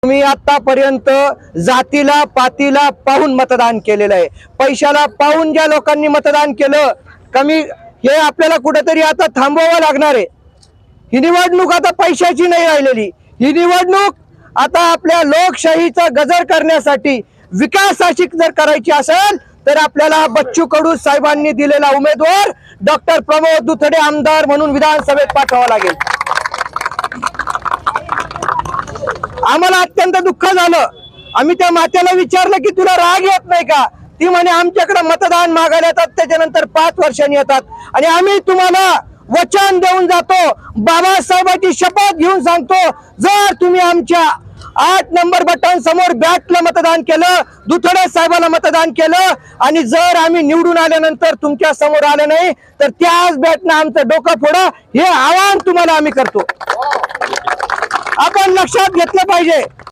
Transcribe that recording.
तुम्ही आतापर्यंत जातीला पातीला पाहून मतदान केलेलं आहे, पैशाला पाहून ज्या लोकांनी मतदान केलं कमी, हे आपल्याला कुठेतरी आता थांबवावं लागणार आहे। ही निवडणूक आता पैशाची नाही राहिलेली, ही निवडणूक आता आपल्या लोकशाहीचा गजर करण्यासाठी विकासाची जर करायची असेल तर आपल्याला बच्चू कडू साहेबांनी दिलेला उमेदवार डॉक्टर प्रमोद दुथडे आमदार म्हणून विधानसभेत पाठवावा लागेल। आम्हाला अत्यंत दुःख झालं। आम्ही त्या मात्याला विचारलं की तुला राग येत नाही का? ती म्हणे आमच्याकडे मतदान मागायला येतात, त्याच्यानंतर 5 वर्षांनी येतात आणि आम्ही तुम्हाला वचन देऊन जातो, बाबासाहेबांची शपथ घेऊन सांगतो, जर तुम्ही आमच्या 8 नंबर बटन समोर बॅटला मतदान केलं, दुथडे साहेबाला मतदान केलं आणि जर आम्ही निवडून आल्यानंतर तुमच्या समोर आलं नाही तर त्याच बॅटनं आमचं डोकं फोडा, हे आवाहन तुम्हाला आम्ही करतो। आपण लक्षात घेतलं पाहिजे।